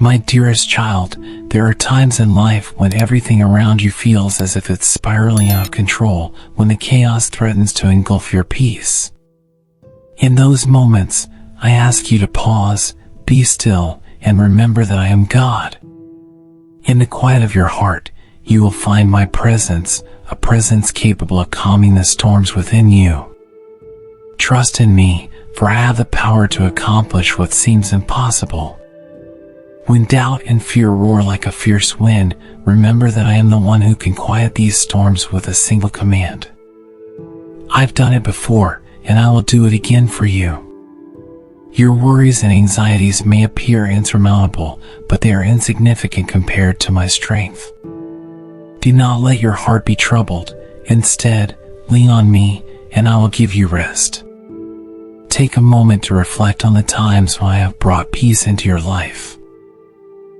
My dearest child, there are times in life when everything around you feels as if it's spiraling out of control, when the chaos threatens to engulf your peace. In those moments, I ask you to pause, be still, and remember that I am God. In the quiet of your heart, you will find my presence, a presence capable of calming the storms within you. Trust in me, for I have the power to accomplish what seems impossible. When doubt and fear roar like a fierce wind, remember that I am the one who can quiet these storms with a single command. I've done it before, and I will do it again for you. Your worries and anxieties may appear insurmountable, but they are insignificant compared to my strength. Do not let your heart be troubled. Instead, lean on me, and I will give you rest. Take a moment to reflect on the times when I have brought peace into your life.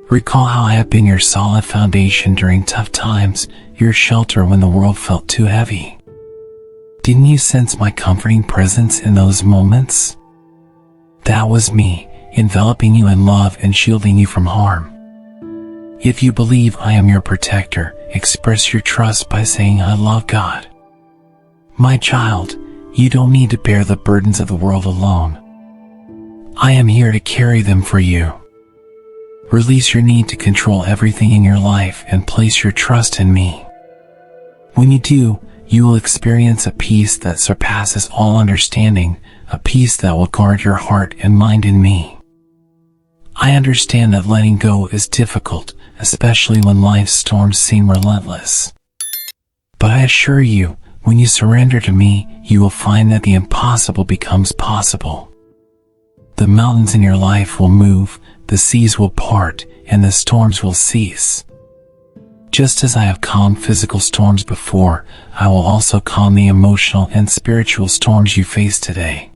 Recall how I have been your solid foundation during tough times, your shelter when the world felt too heavy. Didn't you sense my comforting presence in those moments? That was me, enveloping you in love and shielding you from harm. If you believe I am your protector, express your trust by saying, I love God. My child, you don't need to bear the burdens of the world alone. I am here to carry them for you. Release your need to control everything in your life and place your trust in me. When you do, you will experience a peace that surpasses all understanding, a peace that will guard your heart and mind in me. I understand that letting go is difficult, especially when life's storms seem relentless. But I assure you, when you surrender to me, you will find that the impossible becomes possible. The mountains in your life will move, the seas will part, and the storms will cease. Just as I have calmed physical storms before, I will also calm the emotional and spiritual storms you face today.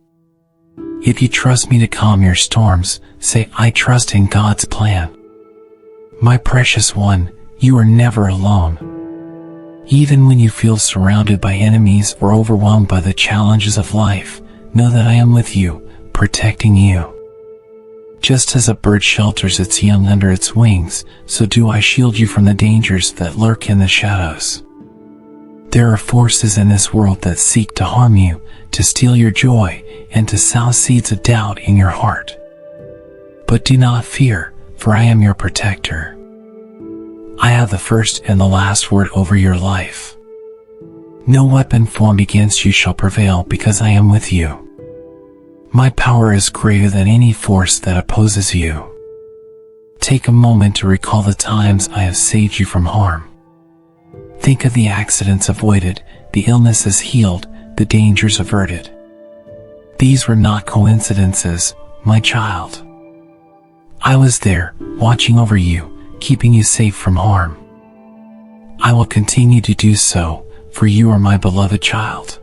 If you trust me to calm your storms, say, I trust in God's plan. My precious one, you are never alone. Even when you feel surrounded by enemies or overwhelmed by the challenges of life, know that I am with you, protecting you. Just as a bird shelters its young under its wings, so do I shield you from the dangers that lurk in the shadows. There are forces in this world that seek to harm you, to steal your joy, and to sow seeds of doubt in your heart. But do not fear, for I am your protector. I have the first and the last word over your life. No weapon formed against you shall prevail because I am with you. My power is greater than any force that opposes you. Take a moment to recall the times I have saved you from harm. Think of the accidents avoided, the illnesses healed, the dangers averted. These were not coincidences, my child. I was there, watching over you, keeping you safe from harm. I will continue to do so, for you are my beloved child.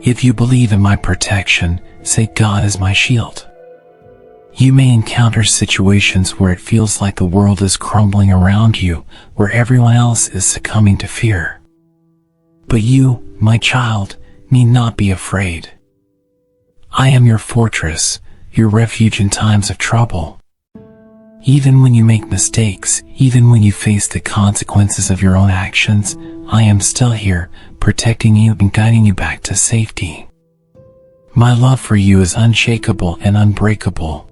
If you believe in my protection, say, God is my shield. You may encounter situations where it feels like the world is crumbling around you, where everyone else is succumbing to fear. But you, my child, need not be afraid. I am your fortress, your refuge in times of trouble. Even when you make mistakes, even when you face the consequences of your own actions, I am still here, protecting you and guiding you back to safety. My love for you is unshakable and unbreakable.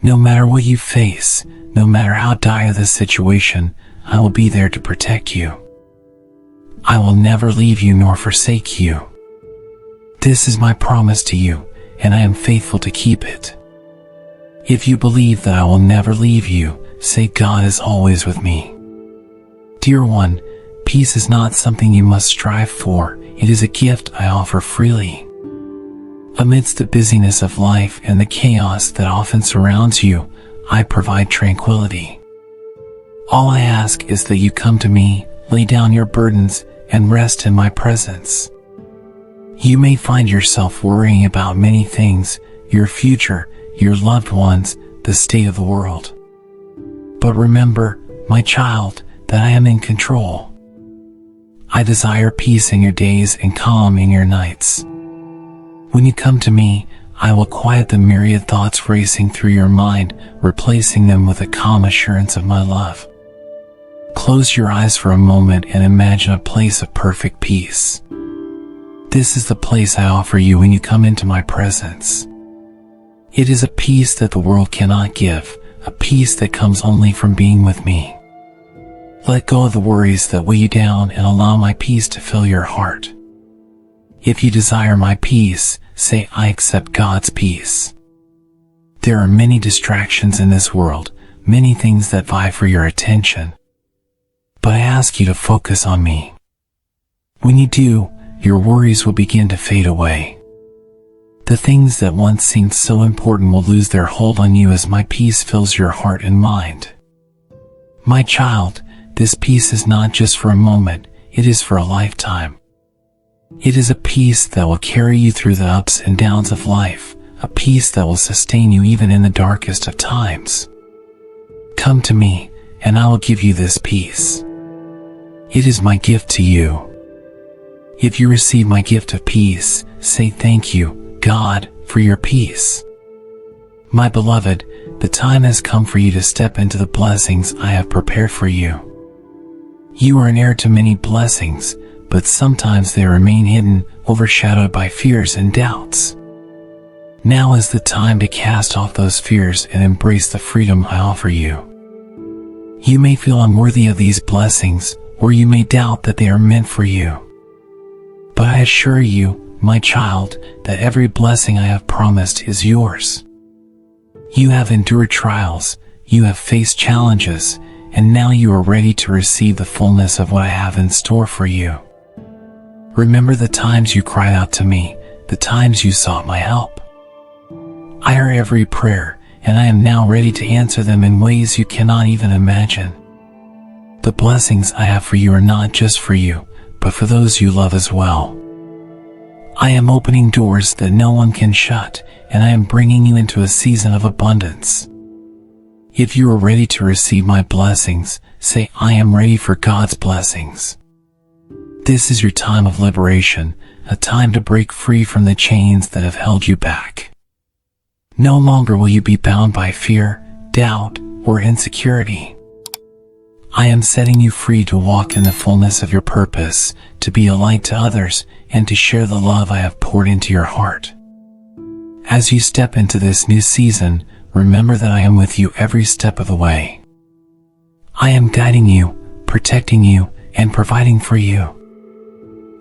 No matter what you face, no matter how dire the situation, I will be there to protect you. I will never leave you nor forsake you. This is my promise to you, and I am faithful to keep it. If you believe that I will never leave you, say, God is always with me. Dear one, peace is not something you must strive for, it is a gift I offer freely. Amidst the busyness of life and the chaos that often surrounds you, I provide tranquility. All I ask is that you come to me, lay down your burdens, and rest in my presence. You may find yourself worrying about many things, your future, your loved ones, the state of the world. But remember, my child, that I am in control. I desire peace in your days and calm in your nights. When you come to me, I will quiet the myriad thoughts racing through your mind, replacing them with a calm assurance of my love. Close your eyes for a moment and imagine a place of perfect peace. This is the place I offer you when you come into my presence. It is a peace that the world cannot give, a peace that comes only from being with me. Let go of the worries that weigh you down and allow my peace to fill your heart. If you desire my peace, say, I accept God's peace. There are many distractions in this world, many things that vie for your attention. But I ask you to focus on me. When you do, your worries will begin to fade away. The things that once seemed so important will lose their hold on you as my peace fills your heart and mind. My child, this peace is not just for a moment, it is for a lifetime. It is a peace that will carry you through the ups and downs of life, a peace that will sustain you even in the darkest of times. Come to me, and I will give you this peace. It is my gift to you. If you receive my gift of peace, say thank you, God, for your peace. My beloved, the time has come for you to step into the blessings I have prepared for you. You are an heir to many blessings, but sometimes they remain hidden, overshadowed by fears and doubts. Now is the time to cast off those fears and embrace the freedom I offer you. You may feel unworthy of these blessings, or you may doubt that they are meant for you. But I assure you, my child, that every blessing I have promised is yours. You have endured trials, you have faced challenges, and now you are ready to receive the fullness of what I have in store for you. Remember the times you cried out to me, the times you sought my help. I heard every prayer, and I am now ready to answer them in ways you cannot even imagine. The blessings I have for you are not just for you, but for those you love as well. I am opening doors that no one can shut, and I am bringing you into a season of abundance. If you are ready to receive my blessings, say, I am ready for God's blessings. This is your time of liberation, a time to break free from the chains that have held you back. No longer will you be bound by fear, doubt, or insecurity. I am setting you free to walk in the fullness of your purpose, to be a light to others, and to share the love I have poured into your heart. As you step into this new season, remember that I am with you every step of the way. I am guiding you, protecting you, and providing for you.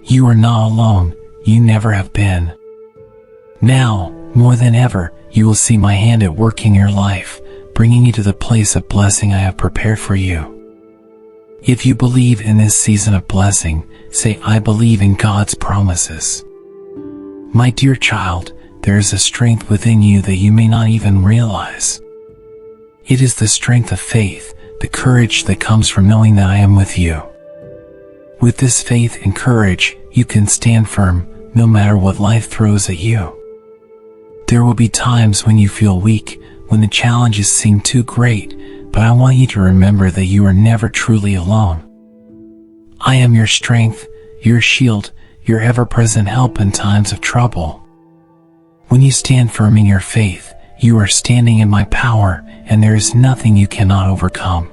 You are not alone, you never have been. Now, more than ever, you will see my hand at work in your life, bringing you to the place of blessing I have prepared for you. If you believe in this season of blessing, say, I believe in God's promises. My dear child, there is a strength within you that you may not even realize. It is the strength of faith, the courage that comes from knowing that I am with you. With this faith and courage, you can stand firm, no matter what life throws at you. There will be times when you feel weak, when the challenges seem too great, but I want you to remember that you are never truly alone. I am your strength, your shield, your ever-present help in times of trouble. When you stand firm in your faith, you are standing in my power, and there is nothing you cannot overcome.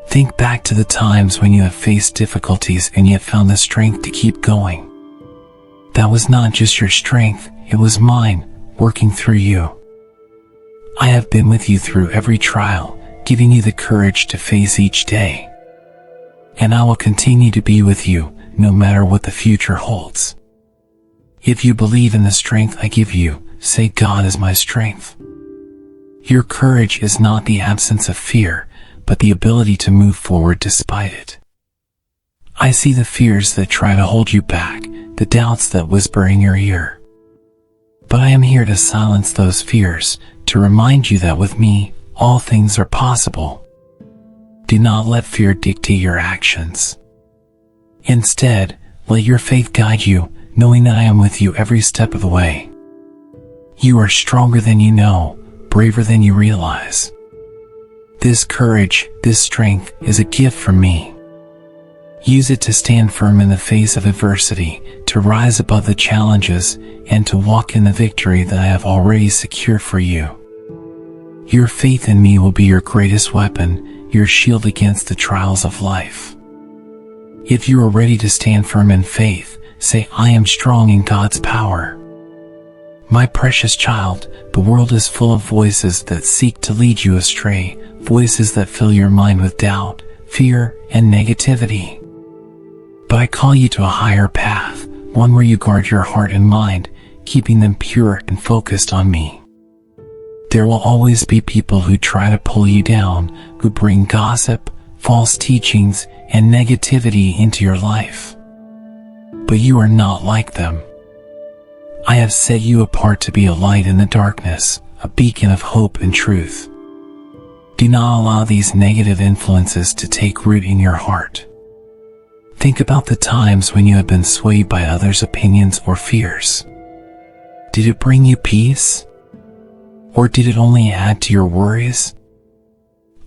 Think back to the times when you have faced difficulties and yet found the strength to keep going. That was not just your strength, it was mine, working through you. I have been with you through every trial, giving you the courage to face each day. And I will continue to be with you, no matter what the future holds. If you believe in the strength I give you, say, God is my strength. Your courage is not the absence of fear, but the ability to move forward despite it. I see the fears that try to hold you back, the doubts that whisper in your ear. But I am here to silence those fears, to remind you that with me, all things are possible. Do not let fear dictate your actions. Instead, let your faith guide you, knowing that I am with you every step of the way. You are stronger than you know, braver than you realize. This courage, this strength, is a gift from me. Use it to stand firm in the face of adversity, to rise above the challenges, and to walk in the victory that I have already secured for you. Your faith in me will be your greatest weapon, your shield against the trials of life. If you are ready to stand firm in faith, say, I am strong in God's power. My precious child, the world is full of voices that seek to lead you astray, voices that fill your mind with doubt, fear, and negativity. But I call you to a higher path, one where you guard your heart and mind, keeping them pure and focused on me. There will always be people who try to pull you down, who bring gossip, false teachings, and negativity into your life. But you are not like them. I have set you apart to be a light in the darkness, a beacon of hope and truth. Do not allow these negative influences to take root in your heart. Think about the times when you have been swayed by others' opinions or fears. Did it bring you peace? Or did it only add to your worries?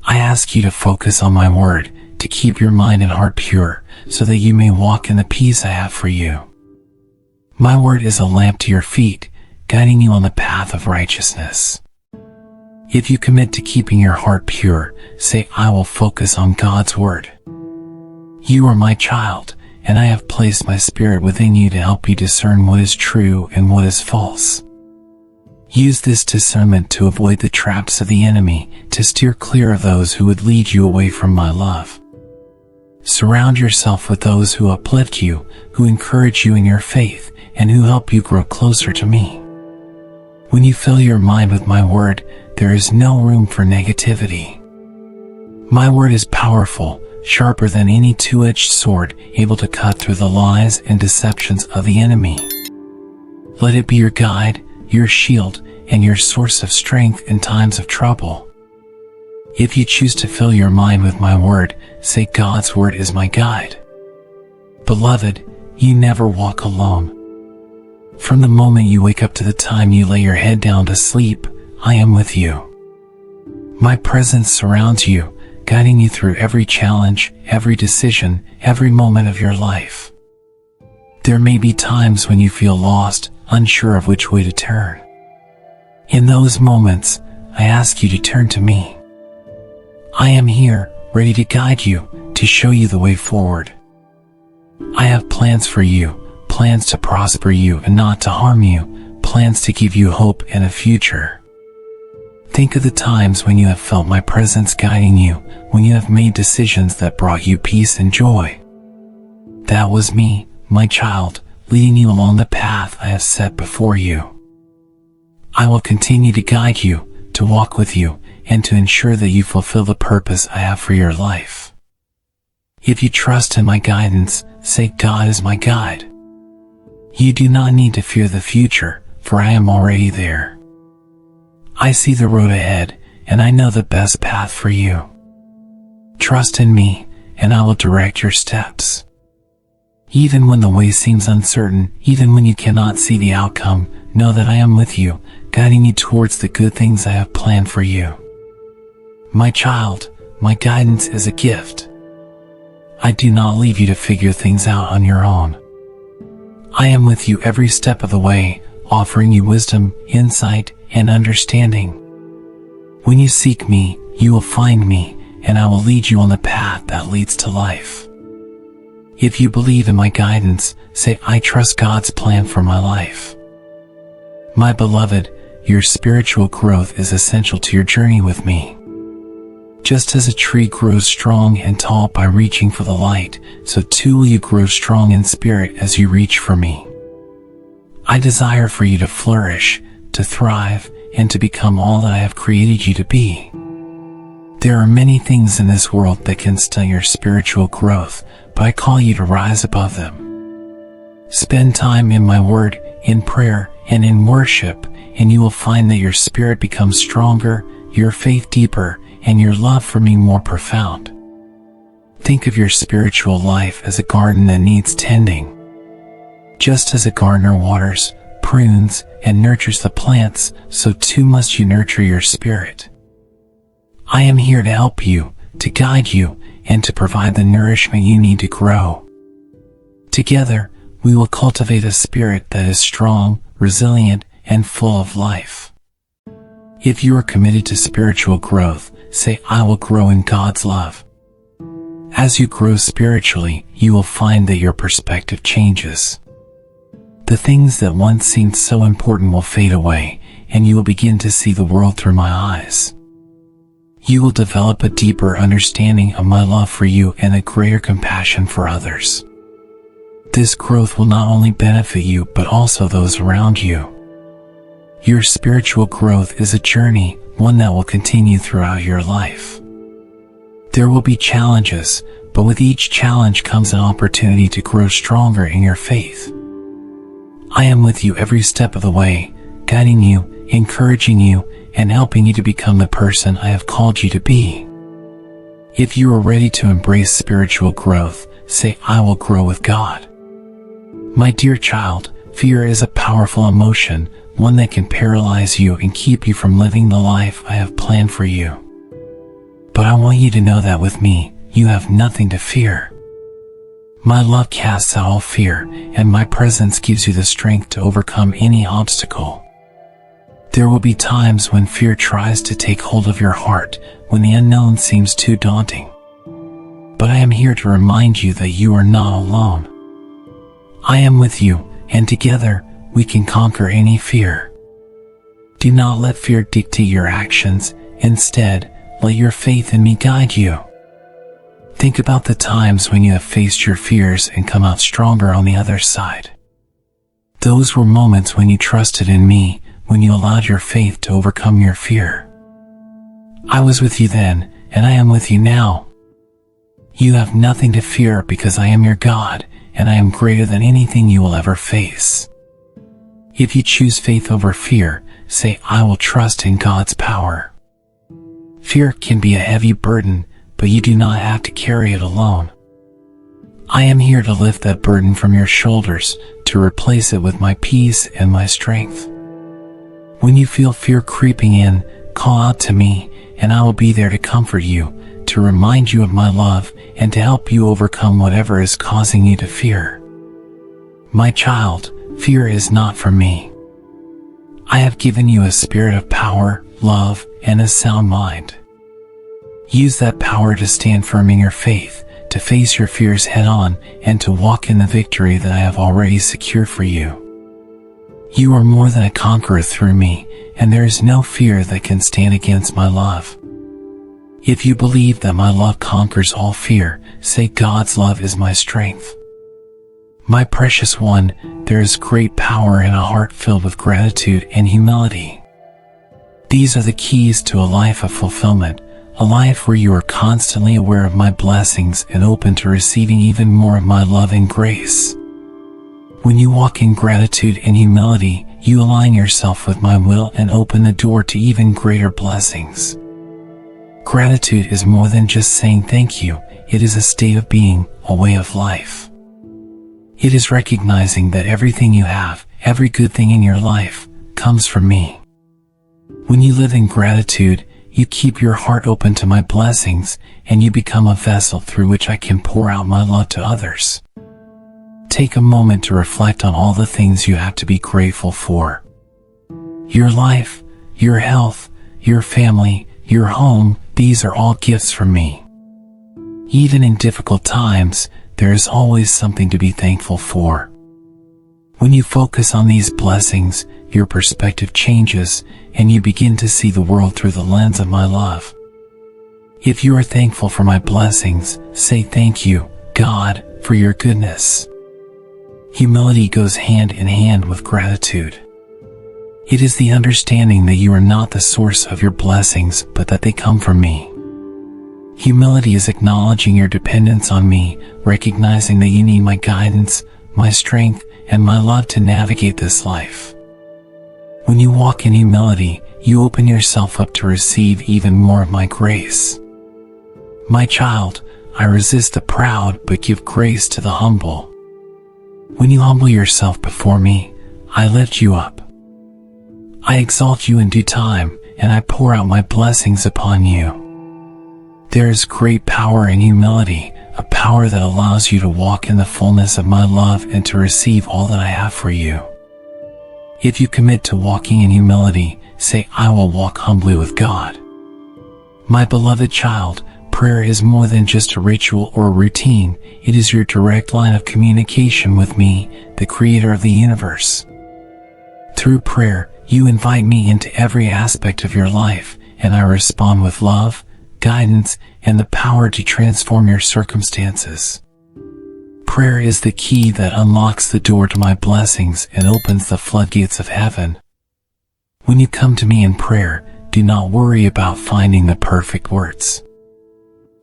I ask you to focus on my word, to keep your mind and heart pure, so that you may walk in the peace I have for you. My word is a lamp to your feet, guiding you on the path of righteousness. If you commit to keeping your heart pure, say, I will focus on God's word. You are my child, and I have placed my spirit within you to help you discern what is true and what is false. Use this discernment to avoid the traps of the enemy, to steer clear of those who would lead you away from my love. Surround yourself with those who uplift you, who encourage you in your faith, and who help you grow closer to me. When you fill your mind with my word, there is no room for negativity. My word is powerful, sharper than any two-edged sword, able to cut through the lies and deceptions of the enemy. Let it be your guide, your shield, and your source of strength in times of trouble. If you choose to fill your mind with my word, say, God's word is my guide. Beloved, you never walk alone. From the moment you wake up to the time you lay your head down to sleep, I am with you. My presence surrounds you, guiding you through every challenge, every decision, every moment of your life. There may be times when you feel lost, unsure of which way to turn. In those moments, I ask you to turn to me. I am here, ready to guide you, to show you the way forward. I have plans for you, plans to prosper you and not to harm you, plans to give you hope and a future. Think of the times when you have felt my presence guiding you, when you have made decisions that brought you peace and joy. That was me, my child, leading you along the path I have set before you. I will continue to guide you, to walk with you, and to ensure that you fulfill the purpose I have for your life. If you trust in my guidance, say, God is my guide. You do not need to fear the future, for I am already there. I see the road ahead, and I know the best path for you. Trust in me, and I will direct your steps. Even when the way seems uncertain, even when you cannot see the outcome, know that I am with you, guiding you towards the good things I have planned for you. My child, my guidance is a gift. I do not leave you to figure things out on your own. I am with you every step of the way, offering you wisdom, insight, and understanding. When you seek me, you will find me, and I will lead you on the path that leads to life. If you believe in my guidance, say, I trust God's plan for my life. My beloved, your spiritual growth is essential to your journey with me. Just as a tree grows strong and tall by reaching for the light, so too will you grow strong in spirit as you reach for me. I desire for you to flourish, to thrive, and to become all that I have created you to be. There are many things in this world that can stunt your spiritual growth, but I call you to rise above them. Spend time in my word, in prayer, and in worship, and you will find that your spirit becomes stronger, your faith deeper, and your love for me more profound. Think of your spiritual life as a garden that needs tending. Just as a gardener waters, prunes, and nurtures the plants, so too must you nurture your spirit. I am here to help you, to guide you, and to provide the nourishment you need to grow. Together, we will cultivate a spirit that is strong, resilient, and full of life. If you are committed to spiritual growth, say, I will grow in God's love. As you grow spiritually, you will find that your perspective changes. The things that once seemed so important will fade away, and you will begin to see the world through my eyes. You will develop a deeper understanding of my love for you and a greater compassion for others. This growth will not only benefit you, but also those around you. Your spiritual growth is a journey, one that will continue throughout your life. There will be challenges, but with each challenge comes an opportunity to grow stronger in your faith. I am with you every step of the way, guiding you, encouraging you, and helping you to become the person I have called you to be. If you are ready to embrace spiritual growth, say, I will grow with God. My dear child, fear is a powerful emotion, one that can paralyze you and keep you from living the life I have planned for you. But I want you to know that with me, you have nothing to fear. My love casts out all fear, and my presence gives you the strength to overcome any obstacle. There will be times when fear tries to take hold of your heart, when the unknown seems too daunting. But I am here to remind you that you are not alone. I am with you, and together, we can conquer any fear. Do not let fear dictate your actions. Instead, let your faith in me guide you. Think about the times when you have faced your fears and come out stronger on the other side. Those were moments when you trusted in me, when you allowed your faith to overcome your fear. I was with you then, and I am with you now. You have nothing to fear because I am your God, and I am greater than anything you will ever face. If you choose faith over fear, say, I will trust in God's power. Fear can be a heavy burden, but you do not have to carry it alone. I am here to lift that burden from your shoulders, to replace it with my peace and my strength. When you feel fear creeping in, call out to me, and I will be there to comfort you, to remind you of my love, and to help you overcome whatever is causing you to fear. My child, fear is not from me. I have given you a spirit of power, love, and a sound mind. Use that power to stand firm in your faith, to face your fears head-on, and to walk in the victory that I have already secured for you. You are more than a conqueror through me, and there is no fear that can stand against my love. If you believe that my love conquers all fear, say, God's love is my strength. My precious one, there is great power in a heart filled with gratitude and humility. These are the keys to a life of fulfillment, a life where you are constantly aware of my blessings and open to receiving even more of my love and grace. When you walk in gratitude and humility, you align yourself with my will and open the door to even greater blessings. Gratitude is more than just saying thank you, it is a state of being, a way of life. It is recognizing that everything you have, every good thing in your life, comes from me. When you live in gratitude, you keep your heart open to my blessings, and you become a vessel through which I can pour out my love to others. Take a moment to reflect on all the things you have to be grateful for. Your life, your health, your family, your home, these are all gifts from me. Even in difficult times, there is always something to be thankful for. When you focus on these blessings, your perspective changes, and you begin to see the world through the lens of my love. If you are thankful for my blessings, say thank you, God, for your goodness. Humility goes hand in hand with gratitude. It is the understanding that you are not the source of your blessings, but that they come from me. Humility is acknowledging your dependence on me, recognizing that you need my guidance, my strength, and my love to navigate this life. When you walk in humility, you open yourself up to receive even more of my grace. My child, I resist the proud but give grace to the humble. When you humble yourself before me, I lift you up. I exalt you in due time, and I pour out my blessings upon you. There is great power in humility, a power that allows you to walk in the fullness of my love and to receive all that I have for you. If you commit to walking in humility, say, I will walk humbly with God. My beloved child, prayer is more than just a ritual or a routine. It is your direct line of communication with me, the creator of the universe. Through prayer, you invite me into every aspect of your life, and I respond with love, guidance, and the power to transform your circumstances. Prayer is the key that unlocks the door to my blessings and opens the floodgates of heaven. When you come to me in prayer, do not worry about finding the perfect words.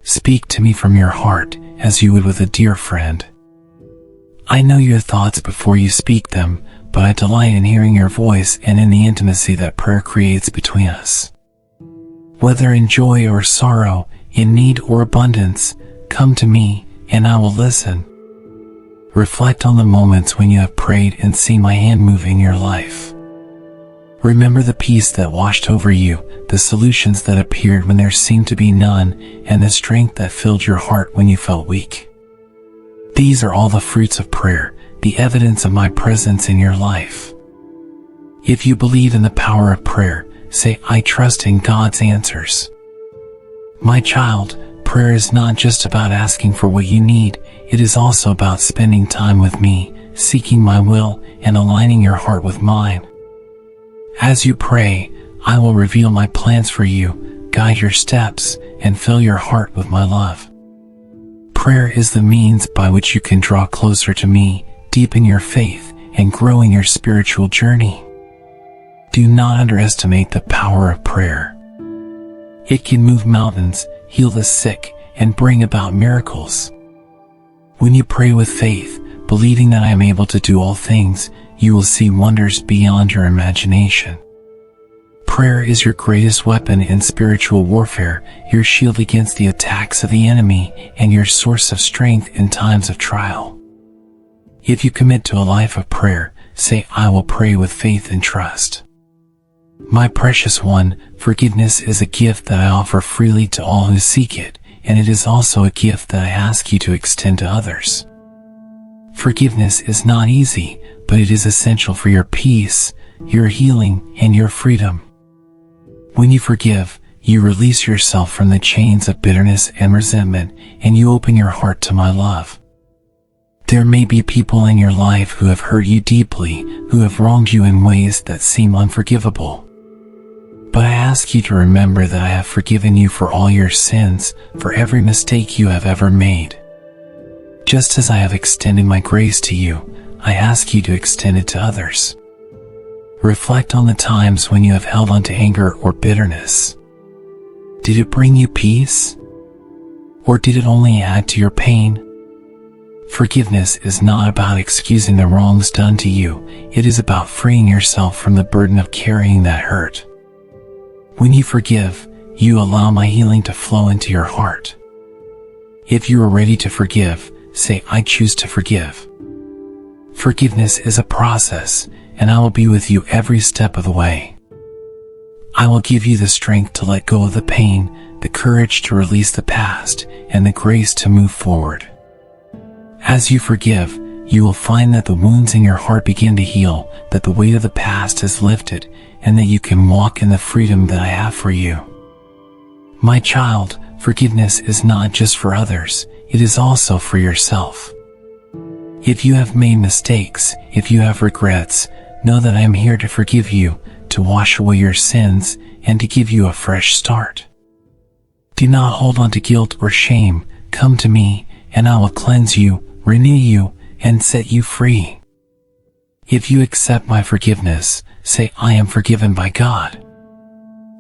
Speak to me from your heart, as you would with a dear friend. I know your thoughts before you speak them, but I delight in hearing your voice and in the intimacy that prayer creates between us. Whether in joy or sorrow, in need or abundance, come to me, and I will listen. Reflect on the moments when you have prayed and seen my hand move in your life. Remember the peace that washed over you, the solutions that appeared when there seemed to be none, and the strength that filled your heart when you felt weak. These are all the fruits of prayer, the evidence of my presence in your life. If you believe in the power of prayer, say, I trust in God's answers. My child, prayer is not just about asking for what you need, it is also about spending time with me, seeking my will, and aligning your heart with mine. As you pray, I will reveal my plans for you, guide your steps, and fill your heart with my love. Prayer is the means by which you can draw closer to me, deepen your faith, and grow in your spiritual journey. Do not underestimate the power of prayer. It can move mountains, heal the sick, and bring about miracles. When you pray with faith, believing that I am able to do all things, you will see wonders beyond your imagination. Prayer is your greatest weapon in spiritual warfare, your shield against the attacks of the enemy, and your source of strength in times of trial. If you commit to a life of prayer, say, I will pray with faith and trust. My precious one, forgiveness is a gift that I offer freely to all who seek it, and it is also a gift that I ask you to extend to others. Forgiveness is not easy, but it is essential for your peace, your healing, and your freedom. When you forgive, you release yourself from the chains of bitterness and resentment, and you open your heart to my love. There may be people in your life who have hurt you deeply, who have wronged you in ways that seem unforgivable. But I ask you to remember that I have forgiven you for all your sins, for every mistake you have ever made. Just as I have extended my grace to you, I ask you to extend it to others. Reflect on the times when you have held on to anger or bitterness. Did it bring you peace? Or did it only add to your pain? Forgiveness is not about excusing the wrongs done to you, it is about freeing yourself from the burden of carrying that hurt. When you forgive, you allow my healing to flow into your heart. If you are ready to forgive, say, I choose to forgive. Forgiveness is a process, and I will be with you every step of the way. I will give you the strength to let go of the pain, the courage to release the past, and the grace to move forward. As you forgive, you will find that the wounds in your heart begin to heal, that the weight of the past is lifted, and that you can walk in the freedom that I have for you. My child, forgiveness is not just for others, it is also for yourself. If you have made mistakes, if you have regrets, know that I am here to forgive you, to wash away your sins, and to give you a fresh start. Do not hold on to guilt or shame. Come to me, and I will cleanse you, renew you, and set you free. If you accept my forgiveness, say, I am forgiven by God.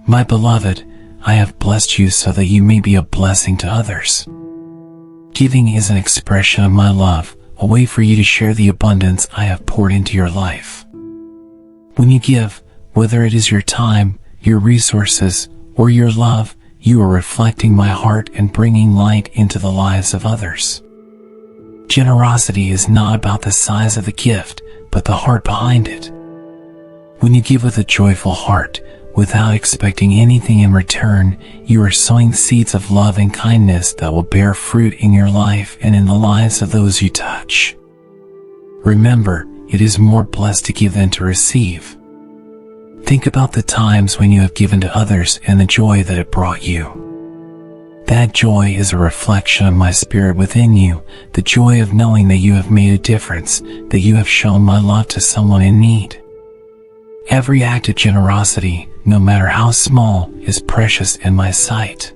My beloved, I have blessed you so that you may be a blessing to others. Giving is an expression of my love, a way for you to share the abundance I have poured into your life. When you give, whether it is your time, your resources, or your love, you are reflecting my heart and bringing light into the lives of others. Generosity is not about the size of the gift, but the heart behind it. When you give with a joyful heart, without expecting anything in return, you are sowing seeds of love and kindness that will bear fruit in your life and in the lives of those you touch. Remember, it is more blessed to give than to receive. Think about the times when you have given to others and the joy that it brought you. That joy is a reflection of my spirit within you, the joy of knowing that you have made a difference, that you have shown my love to someone in need. Every act of generosity, no matter how small, is precious in my sight.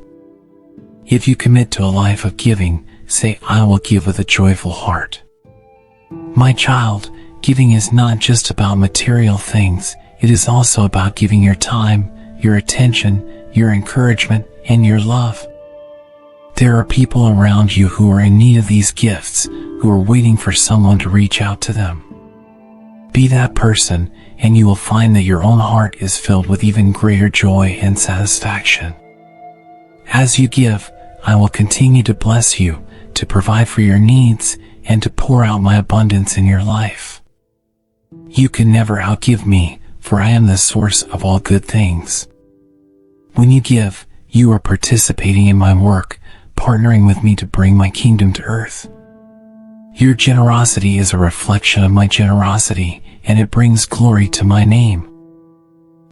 If you commit to a life of giving, say, I will give with a joyful heart. My child, giving is not just about material things, it is also about giving your time, your attention, your encouragement, and your love. There are people around you who are in need of these gifts, who are waiting for someone to reach out to them. Be that person, and you will find that your own heart is filled with even greater joy and satisfaction. As you give, I will continue to bless you, to provide for your needs, and to pour out my abundance in your life. You can never outgive me, for I am the source of all good things. When you give, you are participating in my work, partnering with me to bring my kingdom to earth. Your generosity is a reflection of my generosity, and it brings glory to my name.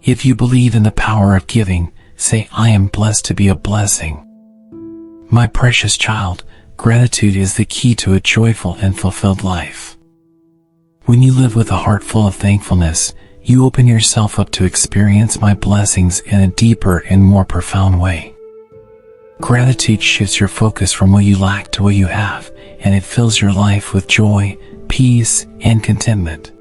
If you believe in the power of giving, say, I am blessed to be a blessing. My precious child, gratitude is the key to a joyful and fulfilled life. When you live with a heart full of thankfulness, you open yourself up to experience my blessings in a deeper and more profound way. Gratitude shifts your focus from what you lack to what you have, and it fills your life with joy, peace, and contentment.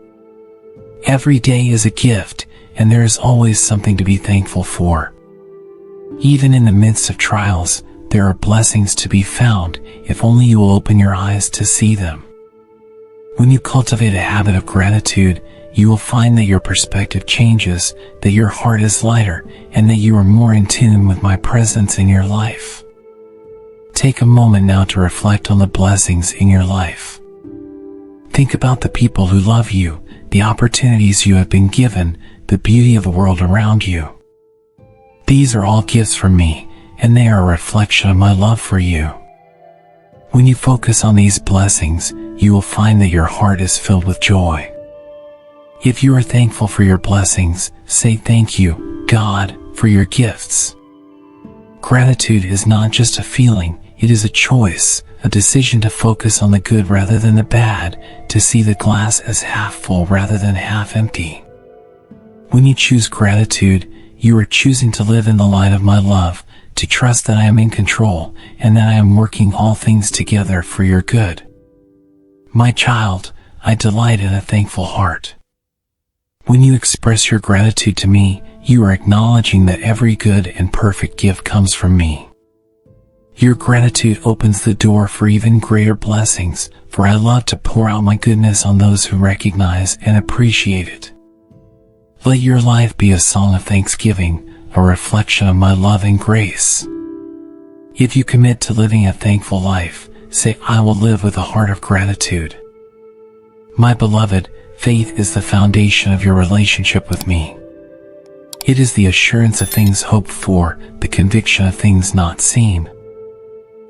Every day is a gift, and there is always something to be thankful for. Even in the midst of trials, there are blessings to be found, if only you will open your eyes to see them. When you cultivate a habit of gratitude, you will find that your perspective changes, that your heart is lighter, and that you are more in tune with my presence in your life. Take a moment now to reflect on the blessings in your life. Think about the people who love you, the opportunities you have been given, the beauty of the world around you. These are all gifts from me, and they are a reflection of my love for you. When you focus on these blessings, you will find that your heart is filled with joy. If you are thankful for your blessings, say thank you, God, for your gifts. Gratitude is not just a feeling, it is a choice, a decision to focus on the good rather than the bad, to see the glass as half full rather than half empty. When you choose gratitude, you are choosing to live in the light of my love, to trust that I am in control, and that I am working all things together for your good. My child, I delight in a thankful heart. When you express your gratitude to me, you are acknowledging that every good and perfect gift comes from me. Your gratitude opens the door for even greater blessings, for I love to pour out my goodness on those who recognize and appreciate it. Let your life be a song of thanksgiving, a reflection of my love and grace. If you commit to living a thankful life, say, I will live with a heart of gratitude. My beloved, faith is the foundation of your relationship with me. It is the assurance of things hoped for, the conviction of things not seen.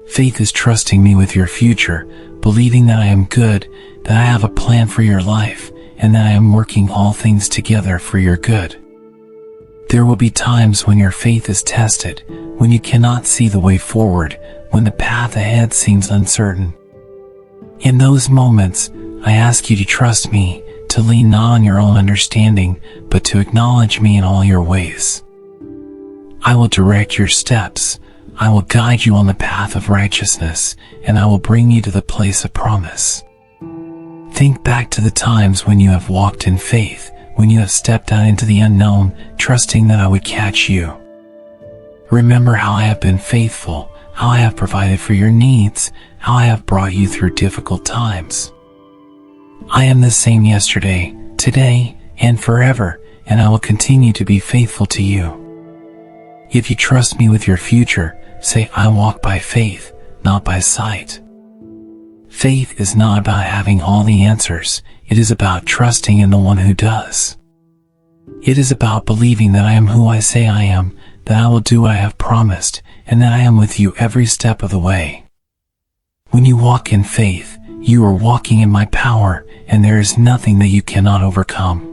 Faith is trusting me with your future, believing that I am good, that I have a plan for your life, and that I am working all things together for your good. There will be times when your faith is tested, when you cannot see the way forward, when the path ahead seems uncertain. In those moments, I ask you to trust me, to lean not on your own understanding, but to acknowledge me in all your ways. I will direct your steps, I will guide you on the path of righteousness, and I will bring you to the place of promise. Think back to the times when you have walked in faith, when you have stepped out into the unknown, trusting that I would catch you. Remember how I have been faithful, how I have provided for your needs, how I have brought you through difficult times. I am the same yesterday, today, and forever, and I will continue to be faithful to you. If you trust me with your future, say, I walk by faith, not by sight. Faith is not about having all the answers, it is about trusting in the one who does. It is about believing that I am who I say I am, that I will do what I have promised, and that I am with you every step of the way. When you walk in faith, you are walking in my power, and there is nothing that you cannot overcome.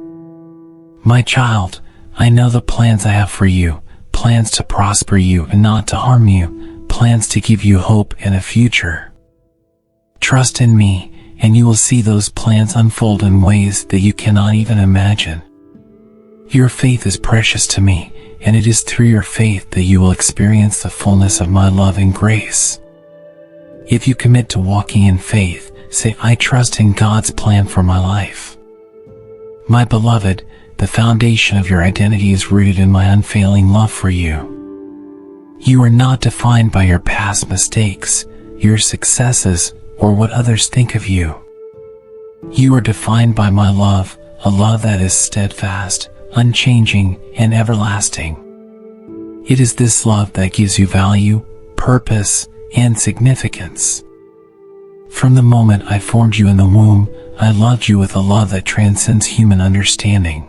My child, I know the plans I have for you, plans to prosper you and not to harm you, plans to give you hope and a future. Trust in me, and you will see those plans unfold in ways that you cannot even imagine. Your faith is precious to me, and it is through your faith that you will experience the fullness of my love and grace. If you commit to walking in faith, say, I trust in God's plan for my life. My beloved, the foundation of your identity is rooted in my unfailing love for you. You are not defined by your past mistakes, your successes, or what others think of you. You are defined by my love, a love that is steadfast, unchanging, and everlasting. It is this love that gives you value, purpose, and significance. From the moment I formed you in the womb, I loved you with a love that transcends human understanding.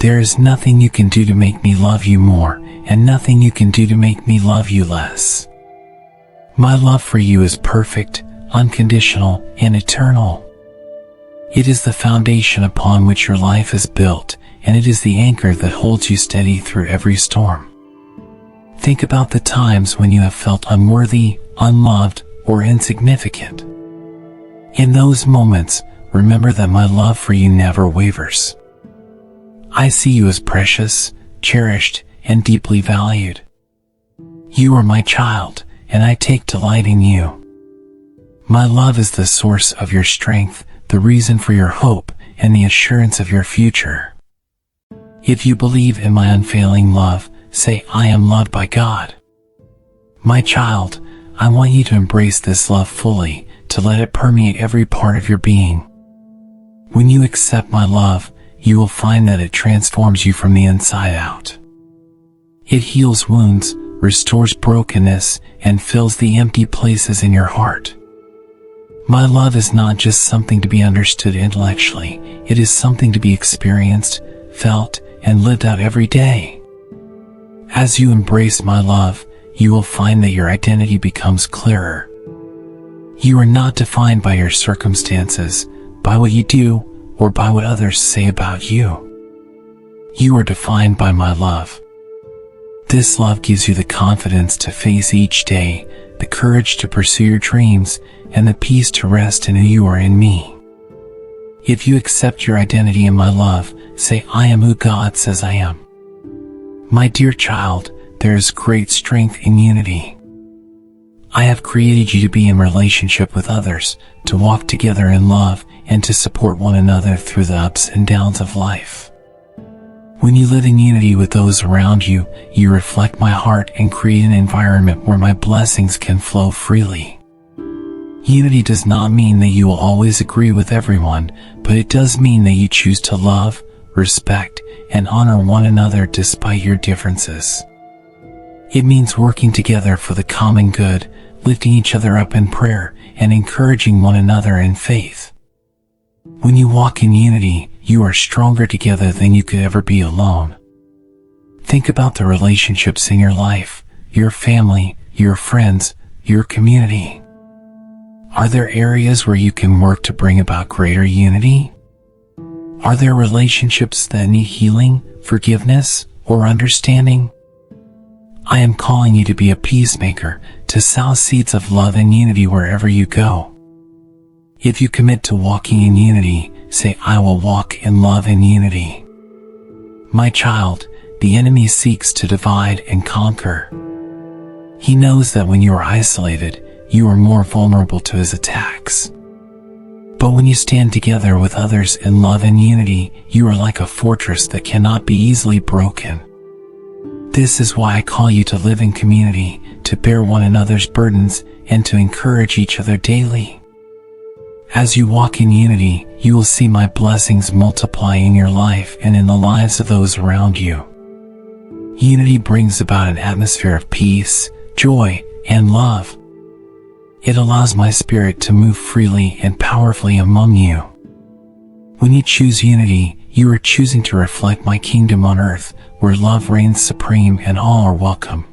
There is nothing you can do to make me love you more, and nothing you can do to make me love you less. My love for you is perfect, unconditional, and eternal. It is the foundation upon which your life is built, and it is the anchor that holds you steady through every storm. Think about the times when you have felt unworthy, unloved, or insignificant. In those moments, remember that my love for you never wavers. I see you as precious, cherished, and deeply valued. You are my child, and I take delight in you. My love is the source of your strength, the reason for your hope, and the assurance of your future. If you believe in my unfailing love, say, I am loved by God. My child, I want you to embrace this love fully, to let it permeate every part of your being. When you accept my love, you will find that it transforms you from the inside out. It heals wounds, restores brokenness, and fills the empty places in your heart. My love is not just something to be understood intellectually, it is something to be experienced, felt, and lived out every day. As you embrace my love, you will find that your identity becomes clearer. You are not defined by your circumstances, by what you do, or by what others say about you. You are defined by my love. This love gives you the confidence to face each day, the courage to pursue your dreams, and the peace to rest in who you are in me. If you accept your identity in my love, say, I am who God says I am. My dear child, there is great strength in unity. I have created you to be in relationship with others, to walk together in love, and to support one another through the ups and downs of life. When you live in unity with those around you, you reflect my heart and create an environment where my blessings can flow freely. Unity does not mean that you will always agree with everyone, but it does mean that you choose to love, respect, and honor one another despite your differences. It means working together for the common good, lifting each other up in prayer, and encouraging one another in faith. When you walk in unity, you are stronger together than you could ever be alone. Think about the relationships in your life, your family, your friends, your community. Are there areas where you can work to bring about greater unity? Are there relationships that need healing, forgiveness, or understanding? I am calling you to be a peacemaker, to sow seeds of love and unity wherever you go. If you commit to walking in unity, say, I will walk in love and unity. My child, the enemy seeks to divide and conquer. He knows that when you are isolated, you are more vulnerable to his attacks. But when you stand together with others in love and unity, you are like a fortress that cannot be easily broken. This is why I call you to live in community, to bear one another's burdens, and to encourage each other daily. As you walk in unity, you will see my blessings multiply in your life and in the lives of those around you. Unity brings about an atmosphere of peace, joy, and love. It allows my spirit to move freely and powerfully among you. When you choose unity, You are choosing to reflect my kingdom on earth, where love reigns supreme and all are welcome.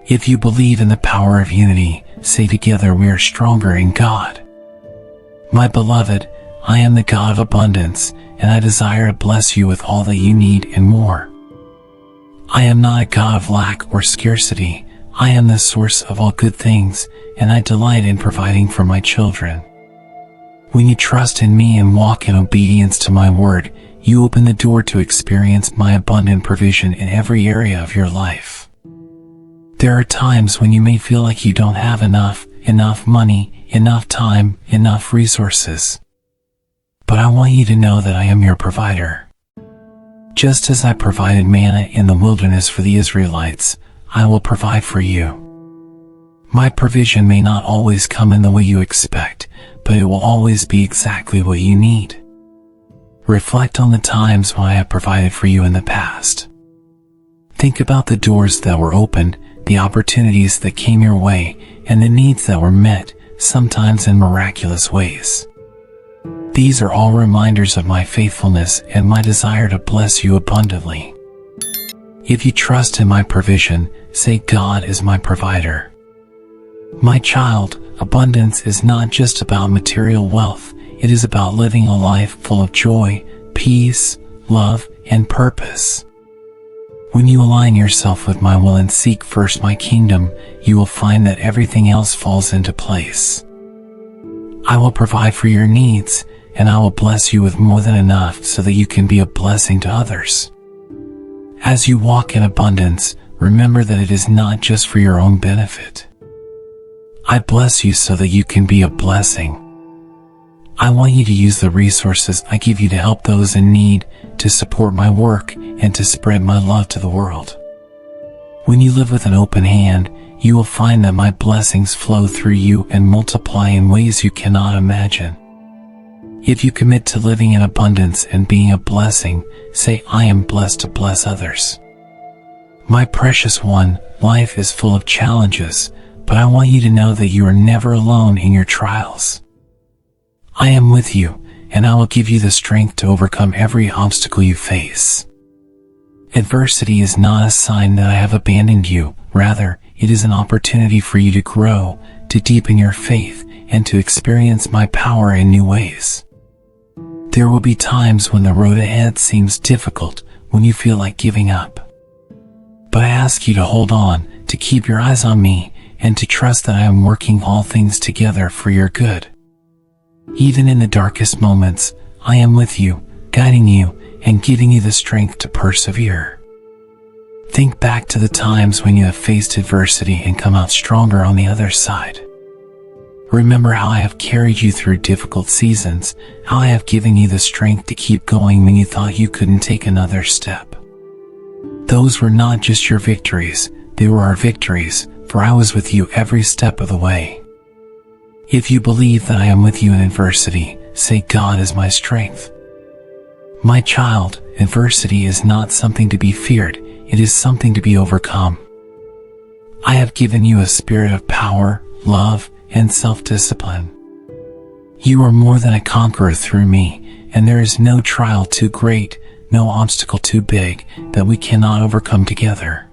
If you believe in the power of unity, say together, we are stronger in God. My beloved, I am the God of abundance, and I desire to bless you with all that you need and more. I am not a God of lack or scarcity. I am the source of all good things, and I delight in providing for my children. When you trust in me and walk in obedience to my word, you open the door to experience my abundant provision in every area of your life. There are times when you may feel like you don't have enough money, enough time, enough resources. But I want you to know that I am your provider. Just as I provided manna in the wilderness for the Israelites, I will provide for you. My provision may not always come in the way you expect, but it will always be exactly what you need. Reflect on the times when I have provided for you in the past. Think about the doors that were opened, the opportunities that came your way, and the needs that were met, sometimes in miraculous ways. These are all reminders of my faithfulness and my desire to bless you abundantly. If you trust in my provision, say, God is my provider. My child, abundance is not just about material wealth. It is about living a life full of joy, peace, love, and purpose. When you align yourself with my will and seek first my kingdom, you will find that everything else falls into place. I will provide for your needs, and I will bless you with more than enough so that you can be a blessing to others. As you walk in abundance, remember that it is not just for your own benefit. I bless you so that you can be a blessing. I want you to use the resources I give you to help those in need, to support my work, and to spread my love to the world. When you live with an open hand, you will find that my blessings flow through you and multiply in ways you cannot imagine. If you commit to living in abundance and being a blessing, say, I am blessed to bless others. My precious one, life is full of challenges, but I want you to know that you are never alone in your trials. I am with you, and I will give you the strength to overcome every obstacle you face. Adversity is not a sign that I have abandoned you. Rather, it is an opportunity for you to grow, to deepen your faith, and to experience my power in new ways. There will be times when the road ahead seems difficult, when you feel like giving up. But I ask you to hold on, to keep your eyes on me, and to trust that I am working all things together for your good. Even in the darkest moments, I am with you, guiding you, and giving you the strength to persevere. Think back to the times when you have faced adversity and come out stronger on the other side. Remember how I have carried you through difficult seasons, how I have given you the strength to keep going when you thought you couldn't take another step. Those were not just your victories, they were our victories, for I was with you every step of the way. If you believe that I am with you in adversity, say, God is my strength. My child, adversity is not something to be feared, it is something to be overcome. I have given you a spirit of power, love, and self-discipline. You are more than a conqueror through me, and there is no trial too great, no obstacle too big, that we cannot overcome together.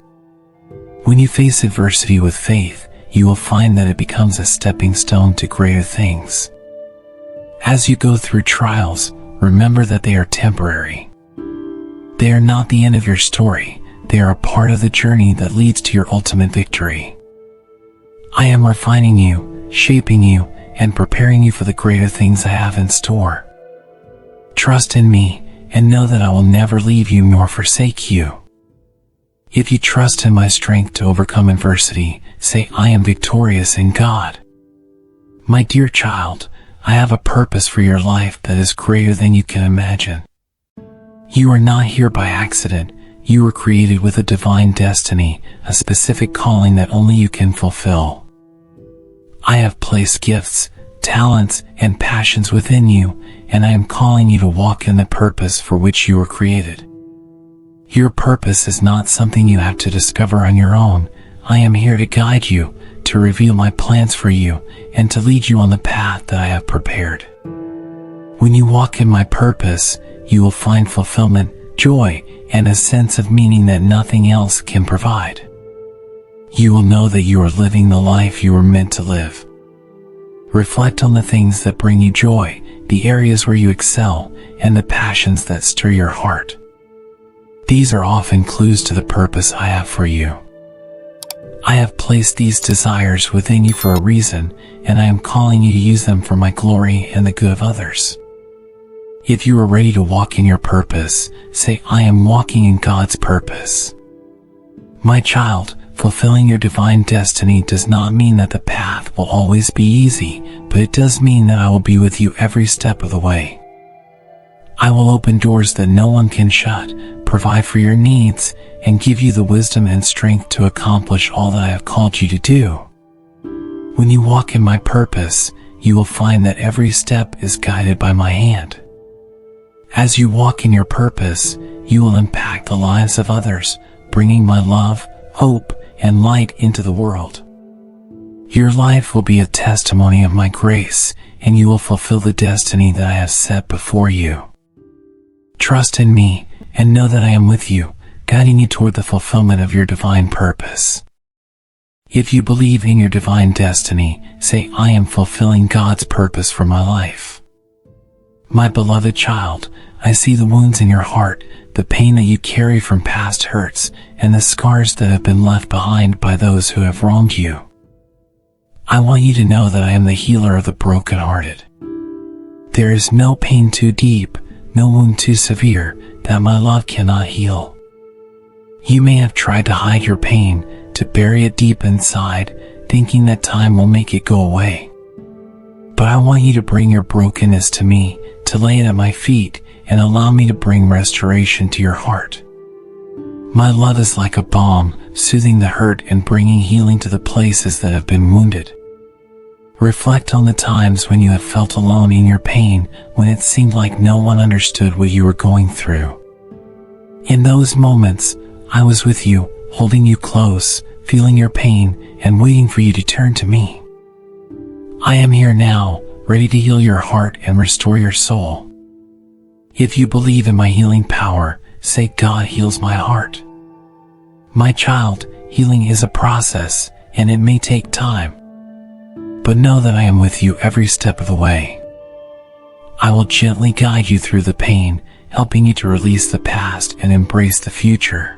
When you face adversity with faith, you will find that it becomes a stepping stone to greater things. As you go through trials, remember that they are temporary. They are not the end of your story, they are a part of the journey that leads to your ultimate victory. I am refining you, shaping you, and preparing you for the greater things I have in store. Trust in me, and know that I will never leave you nor forsake you. If you trust in my strength to overcome adversity, say, I am victorious in God. My dear child, I have a purpose for your life that is greater than you can imagine. You are not here by accident. You were created with a divine destiny, a specific calling that only you can fulfill. I have placed gifts, talents, and passions within you, and I am calling you to walk in the purpose for which you were created. Your purpose is not something you have to discover on your own. I am here to guide you, to reveal my plans for you, and to lead you on the path that I have prepared. When you walk in my purpose, you will find fulfillment, joy, and a sense of meaning that nothing else can provide. You will know that you are living the life you were meant to live. Reflect on the things that bring you joy, the areas where you excel, and the passions that stir your heart. These are often clues to the purpose I have for you. I have placed these desires within you for a reason, and I am calling you to use them for my glory and the good of others. If you are ready to walk in your purpose, say, I am walking in God's purpose. My child, fulfilling your divine destiny does not mean that the path will always be easy, but it does mean that I will be with you every step of the way. I will open doors that no one can shut, provide for your needs, and give you the wisdom and strength to accomplish all that I have called you to do. When you walk in my purpose, you will find that every step is guided by my hand. As you walk in your purpose, you will impact the lives of others, bringing my love, hope, and light into the world. Your life will be a testimony of my grace, and you will fulfill the destiny that I have set before you. Trust in me, and know that I am with you, guiding you toward the fulfillment of your divine purpose. If you believe in your divine destiny, say, I am fulfilling God's purpose for my life. My beloved child, I see the wounds in your heart, the pain that you carry from past hurts, and the scars that have been left behind by those who have wronged you. I want you to know that I am the healer of the brokenhearted. There is no pain too deep, no wound too severe, that my love cannot heal. You may have tried to hide your pain, to bury it deep inside, thinking that time will make it go away. But I want you to bring your brokenness to me, to lay it at my feet, and allow me to bring restoration to your heart. My love is like a balm, soothing the hurt and bringing healing to the places that have been wounded. Reflect on the times when you have felt alone in your pain, when it seemed like no one understood what you were going through. In those moments, I was with you, holding you close, feeling your pain, and waiting for you to turn to me. I am here now, ready to heal your heart and restore your soul. If you believe in my healing power, say, God heals my heart. My child, healing is a process, and it may take time. But know that I am with you every step of the way. I will gently guide you through the pain, helping you to release the past and embrace the future.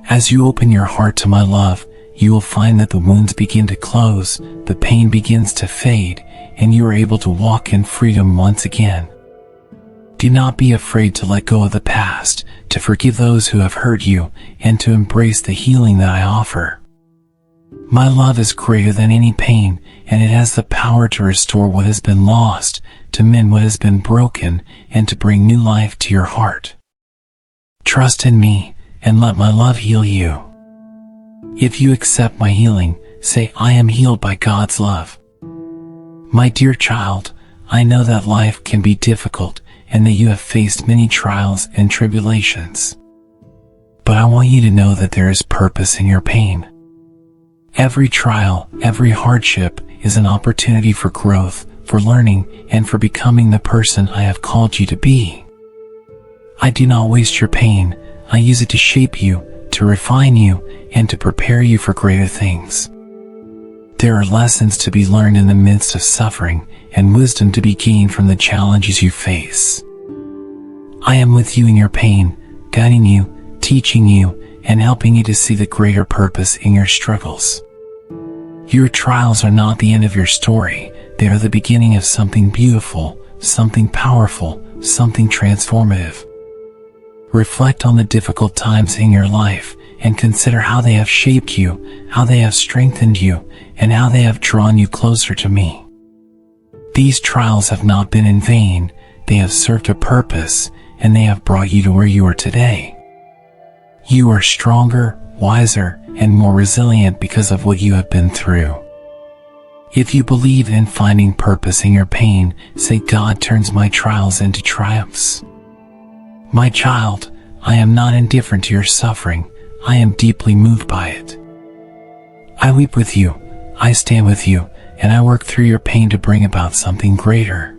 As you open your heart to my love, you will find that the wounds begin to close, the pain begins to fade, and you are able to walk in freedom once again. Do not be afraid to let go of the past, to forgive those who have hurt you, and to embrace the healing that I offer. My love is greater than any pain, and it has the power to restore what has been lost, to mend what has been broken, and to bring new life to your heart. Trust in me, and let my love heal you. If you accept my healing, say, I am healed by God's love. My dear child, I know that life can be difficult, and that you have faced many trials and tribulations. But I want you to know that there is purpose in your pain. Every trial, every hardship is an opportunity for growth, for learning, and for becoming the person I have called you to be. I do not waste your pain. I use it to shape you, to refine you, and to prepare you for greater things. There are lessons to be learned in the midst of suffering, and wisdom to be gained from the challenges you face. I am with you in your pain, guiding you, teaching you, and helping you to see the greater purpose in your struggles. Your trials are not the end of your story. They are the beginning of something beautiful, something powerful, something transformative. Reflect on the difficult times in your life and consider how they have shaped you, how they have strengthened you, and how they have drawn you closer to me. These trials have not been in vain. They have served a purpose, and they have brought you to where you are today. You are stronger, wiser, and more resilient because of what you have been through. If you believe in finding purpose in your pain, say, God turns my trials into triumphs. My child, I am not indifferent to your suffering. I am deeply moved by it. I weep with you, I stand with you, and I work through your pain to bring about something greater.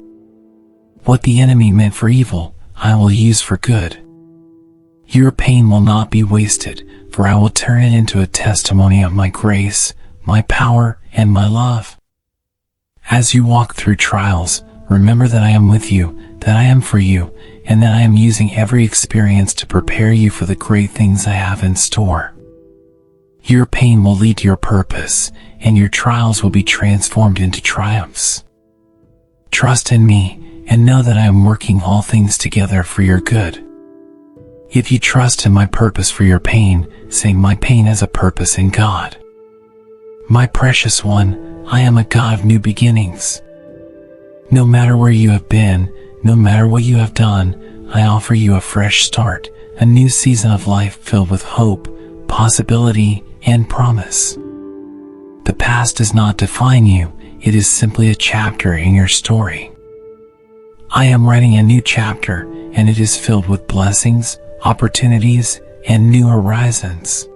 What the enemy meant for evil, I will use for good. Your pain will not be wasted, for I will turn it into a testimony of my grace, my power, and my love. As you walk through trials, remember that I am with you, that I am for you, and that I am using every experience to prepare you for the great things I have in store. Your pain will lead to your purpose, and your trials will be transformed into triumphs. Trust in me, and know that I am working all things together for your good. If you trust in my purpose for your pain, say, my pain has a purpose in God. My precious one, I am a God of new beginnings. No matter where you have been, no matter what you have done, I offer you a fresh start, a new season of life filled with hope, possibility, and promise. The past does not define you, it is simply a chapter in your story. I am writing a new chapter, and it is filled with blessings, opportunities, and new horizons.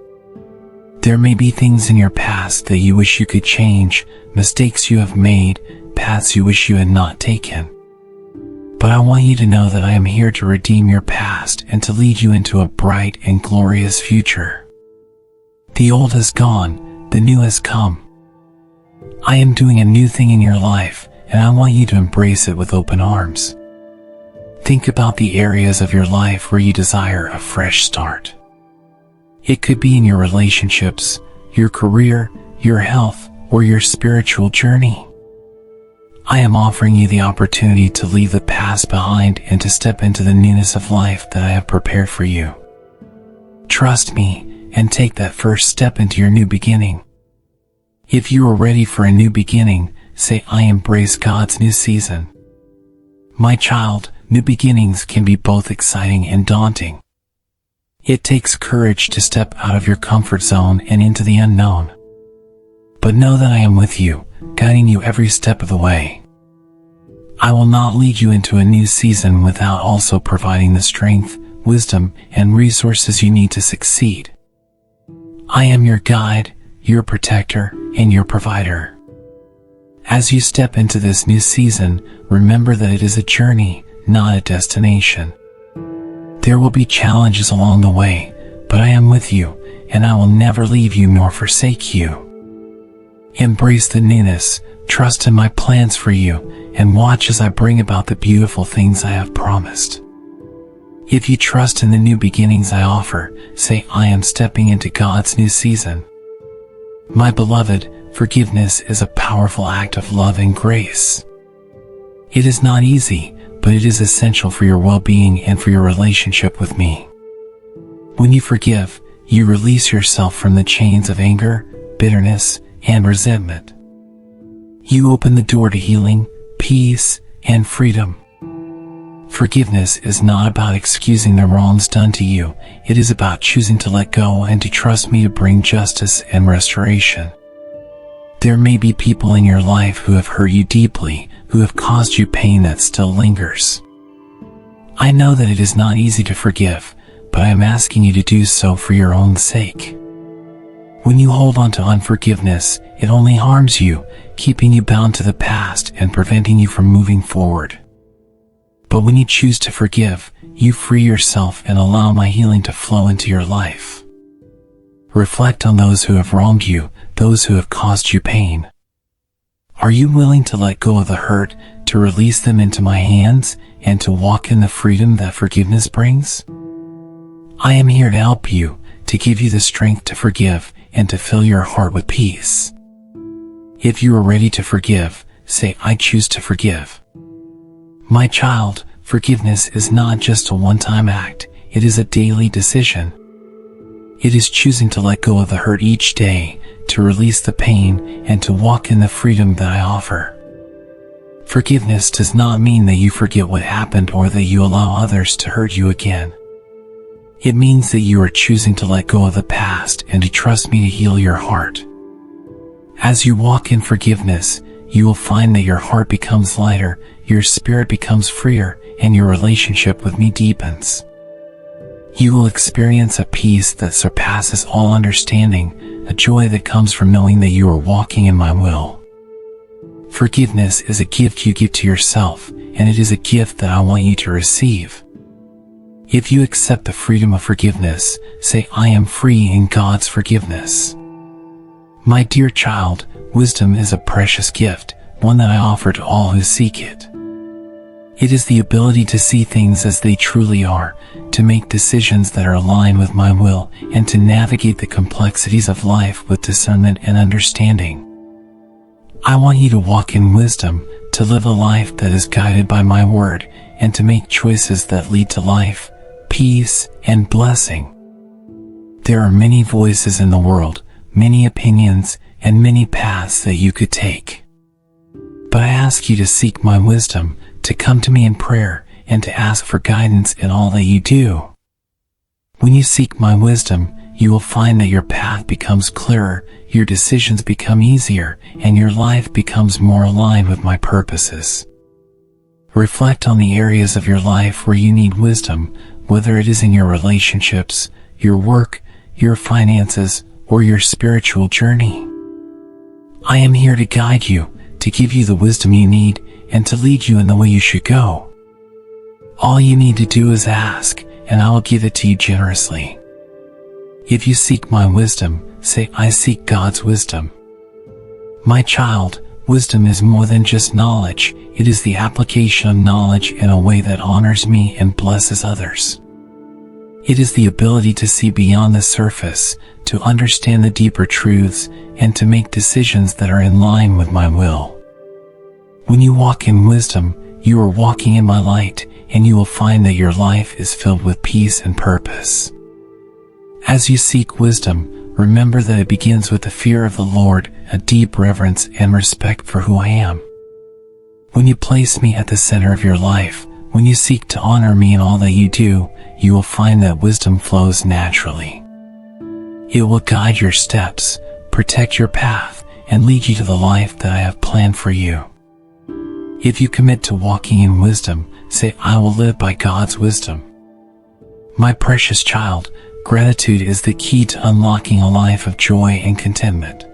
There may be things in your past that you wish you could change, mistakes you have made, paths you wish you had not taken. But I want you to know that I am here to redeem your past and to lead you into a bright and glorious future. The old has gone, the new has come. I am doing a new thing in your life, and I want you to embrace it with open arms. Think about the areas of your life where you desire a fresh start. It could be in your relationships, your career, your health, or your spiritual journey. I am offering you the opportunity to leave the past behind and to step into the newness of life that I have prepared for you. Trust me and take that first step into your new beginning. If you are ready for a new beginning, say, I embrace God's new season. My child, new beginnings can be both exciting and daunting. It takes courage to step out of your comfort zone and into the unknown. But know that I am with you, guiding you every step of the way. I will not lead you into a new season without also providing the strength, wisdom, and resources you need to succeed. I am your guide, your protector, and your provider. As you step into this new season, remember that it is a journey, not a destination. There will be challenges along the way, but I am with you, and I will never leave you nor forsake you. Embrace the newness, trust in my plans for you, and watch as I bring about the beautiful things I have promised. If you trust in the new beginnings I offer, say, I am stepping into God's new season. My beloved, forgiveness is a powerful act of love and grace. It is not easy, but it is essential for your well-being and for your relationship with me. When you forgive, you release yourself from the chains of anger, bitterness, and resentment. You open the door to healing, peace, and freedom. Forgiveness is not about excusing the wrongs done to you. It is about choosing to let go and to trust me to bring justice and restoration. There may be people in your life who have hurt you deeply, who have caused you pain that still lingers. I know that it is not easy to forgive, but I am asking you to do so for your own sake. When you hold on to unforgiveness, it only harms you, keeping you bound to the past and preventing you from moving forward. But when you choose to forgive, you free yourself and allow my healing to flow into your life. Reflect on those who have wronged you, those who have caused you pain. Are you willing to let go of the hurt, to release them into my hands, and to walk in the freedom that forgiveness brings? I am here to help you, to give you the strength to forgive, and to fill your heart with peace. If you are ready to forgive, say, I choose to forgive. My child, forgiveness is not just a one-time act, it is a daily decision. It is choosing to let go of the hurt each day, to release the pain, and to walk in the freedom that I offer. Forgiveness does not mean that you forget what happened or that you allow others to hurt you again. It means that you are choosing to let go of the past and to trust me to heal your heart. As you walk in forgiveness, you will find that your heart becomes lighter, your spirit becomes freer, and your relationship with me deepens. You will experience a peace that surpasses all understanding, a joy that comes from knowing that you are walking in my will. Forgiveness is a gift you give to yourself, and it is a gift that I want you to receive. If you accept the freedom of forgiveness, say, I am free in God's forgiveness. My dear child, wisdom is a precious gift, one that I offer to all who seek it. It is the ability to see things as they truly are, to make decisions that are aligned with my will, and to navigate the complexities of life with discernment and understanding. I want you to walk in wisdom, to live a life that is guided by my word, and to make choices that lead to life, peace, and blessing. There are many voices in the world, many opinions, and many paths that you could take. But I ask you to seek my wisdom, to come to me in prayer, and to ask for guidance in all that you do. When you seek my wisdom, you will find that your path becomes clearer, your decisions become easier, and your life becomes more aligned with my purposes. Reflect on the areas of your life where you need wisdom, whether it is in your relationships, your work, your finances, or your spiritual journey. I am here to guide you, to give you the wisdom you need, and to lead you in the way you should go. All you need to do is ask, and I will give it to you generously. If you seek my wisdom, say, I seek God's wisdom. My child, wisdom is more than just knowledge. It is the application of knowledge in a way that honors me and blesses others. It is the ability to see beyond the surface, to understand the deeper truths, and to make decisions that are in line with my will. When you walk in wisdom, you are walking in my light, and you will find that your life is filled with peace and purpose. As you seek wisdom, remember that it begins with the fear of the Lord, a deep reverence and respect for who I am. When you place me at the center of your life, when you seek to honor me in all that you do, you will find that wisdom flows naturally. It will guide your steps, protect your path, and lead you to the life that I have planned for you. If you commit to walking in wisdom, say, I will live by God's wisdom. My precious child, gratitude is the key to unlocking a life of joy and contentment.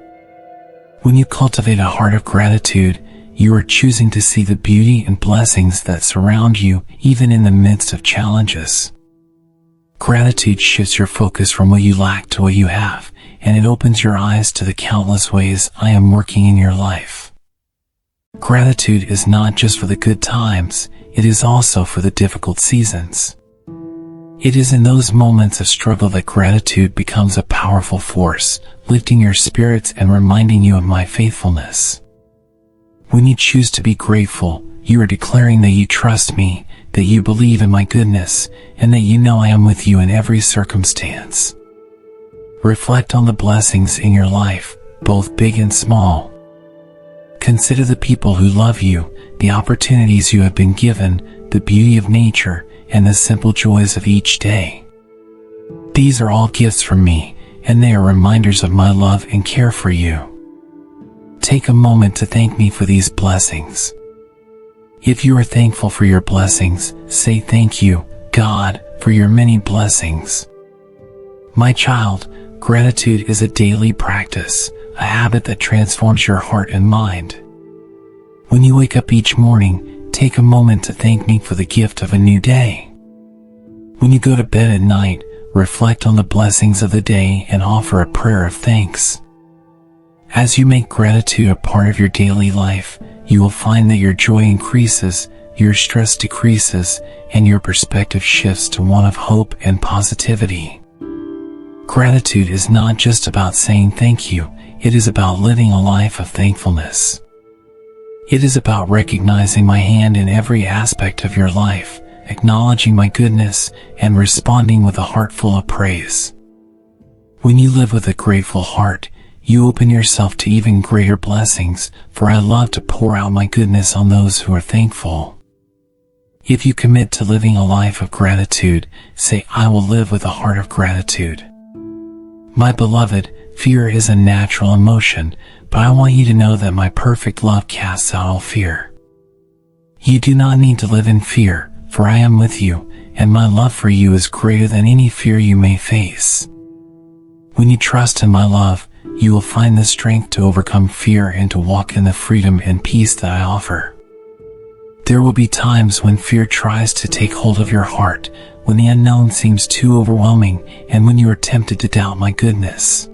When you cultivate a heart of gratitude, you are choosing to see the beauty and blessings that surround you, even in the midst of challenges. Gratitude shifts your focus from what you lack to what you have, and it opens your eyes to the countless ways I am working in your life. Gratitude is not just for the good times, it is also for the difficult seasons. It is in those moments of struggle that gratitude becomes a powerful force, lifting your spirits and reminding you of my faithfulness. When you choose to be grateful, you are declaring that you trust me, that you believe in my goodness, and that you know I am with you in every circumstance. Reflect on the blessings in your life, both big and small. Consider the people who love you, the opportunities you have been given, the beauty of nature, and the simple joys of each day. These are all gifts from me, and they are reminders of my love and care for you. Take a moment to thank me for these blessings. If you are thankful for your blessings, say thank you, God, for your many blessings. My child, gratitude is a daily practice, a habit that transforms your heart and mind. When you wake up each morning, take a moment to thank me for the gift of a new day. When you go to bed at night, reflect on the blessings of the day and offer a prayer of thanks. As you make gratitude a part of your daily life, you will find that your joy increases, your stress decreases, and your perspective shifts to one of hope and positivity. Gratitude is not just about saying thank you, it is about living a life of thankfulness. It is about recognizing my hand in every aspect of your life, acknowledging my goodness, and responding with a heart full of praise. When you live with a grateful heart, you open yourself to even greater blessings, for I love to pour out my goodness on those who are thankful. If you commit to living a life of gratitude, say, I will live with a heart of gratitude. My beloved, fear is a natural emotion, but I want you to know that my perfect love casts out all fear. You do not need to live in fear, for I am with you, and my love for you is greater than any fear you may face. When you trust in my love, you will find the strength to overcome fear and to walk in the freedom and peace that I offer. There will be times when fear tries to take hold of your heart, when the unknown seems too overwhelming, and when you are tempted to doubt my goodness.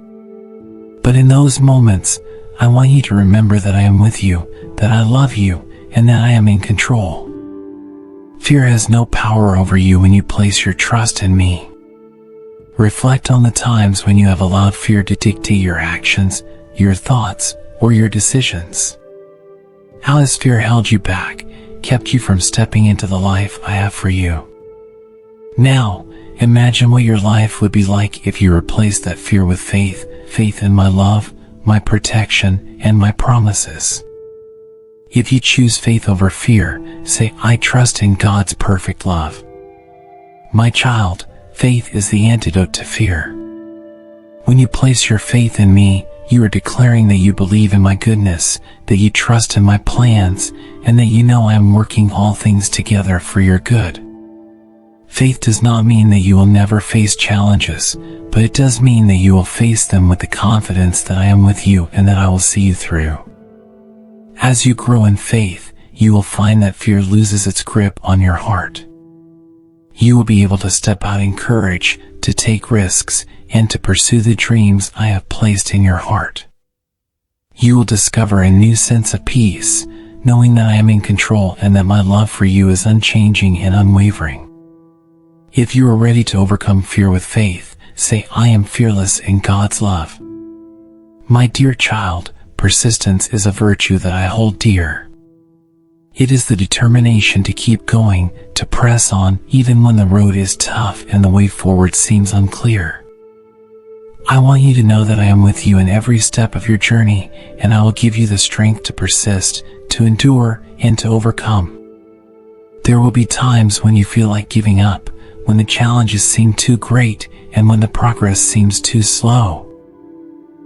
But in those moments, I want you to remember that I am with you, that I love you, and that I am in control. Fear has no power over you when you place your trust in me. Reflect on the times when you have allowed fear to dictate your actions, your thoughts, or your decisions. How has fear held you back, kept you from stepping into the life I have for you? Now, imagine what your life would be like if you replaced that fear with faith, faith in my love, my protection, and my promises. If you choose faith over fear, say, I trust in God's perfect love. My child, faith is the antidote to fear. When you place your faith in me, you are declaring that you believe in my goodness, that you trust in my plans, and that you know I am working all things together for your good. Faith does not mean that you will never face challenges, but it does mean that you will face them with the confidence that I am with you and that I will see you through. As you grow in faith, you will find that fear loses its grip on your heart. You will be able to step out in courage, to take risks, and to pursue the dreams I have placed in your heart. You will discover a new sense of peace, knowing that I am in control and that my love for you is unchanging and unwavering. If you are ready to overcome fear with faith, say, I am fearless in God's love. My dear child, persistence is a virtue that I hold dear. It is the determination to keep going, to press on, even when the road is tough and the way forward seems unclear. I want you to know that I am with you in every step of your journey, and I will give you the strength to persist, to endure, and to overcome. There will be times when you feel like giving up, when the challenges seem too great, and when the progress seems too slow.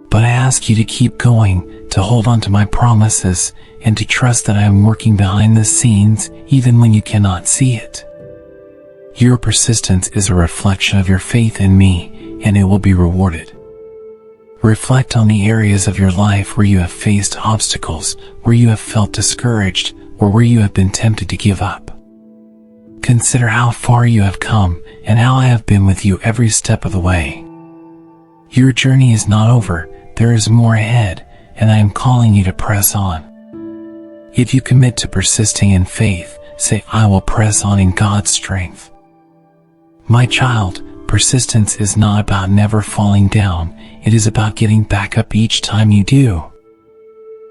But I ask you to keep going, to hold on to my promises, and to trust that I am working behind the scenes, even when you cannot see it. Your persistence is a reflection of your faith in me, and it will be rewarded. Reflect on the areas of your life where you have faced obstacles, where you have felt discouraged, or where you have been tempted to give up. Consider how far you have come, and how I have been with you every step of the way. Your journey is not over, there is more ahead, and I am calling you to press on. If you commit to persisting in faith, say, I will press on in God's strength. My child, persistence is not about never falling down, it is about getting back up each time you do.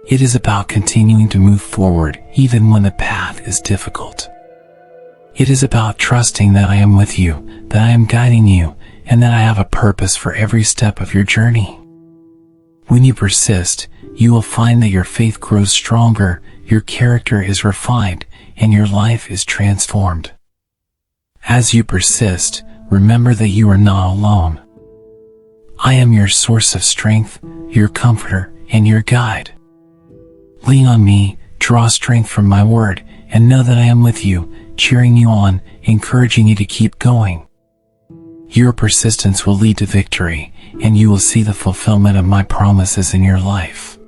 It is about continuing to move forward, even when the path is difficult. It is about trusting that I am with you, that I am guiding you, and that I have a purpose for every step of your journey. When you persist, you will find that your faith grows stronger, your character is refined, and your life is transformed. As you persist, remember that you are not alone. I am your source of strength, your comforter, and your guide. Lean on me, draw strength from my word, and know that I am with you, cheering you on, encouraging you to keep going. Your persistence will lead to victory, and you will see the fulfillment of my promises in your life.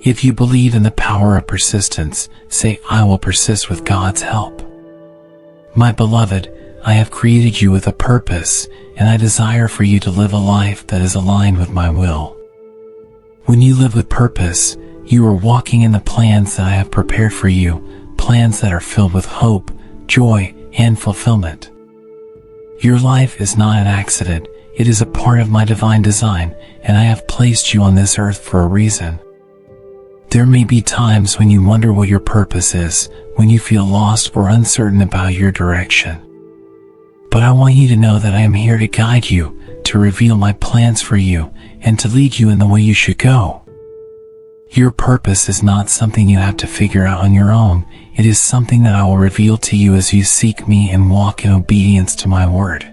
If you believe in the power of persistence, say, I will persist with God's help. My beloved, I have created you with a purpose, and I desire for you to live a life that is aligned with my will. When you live with purpose, you are walking in the plans that I have prepared for you, plans that are filled with hope, joy, and fulfillment. Your life is not an accident, it is a part of my divine design, and I have placed you on this earth for a reason. There may be times when you wonder what your purpose is, when you feel lost or uncertain about your direction. But I want you to know that I am here to guide you, to reveal my plans for you, and to lead you in the way you should go. Your purpose is not something you have to figure out on your own. It is something that I will reveal to you as you seek me and walk in obedience to my word.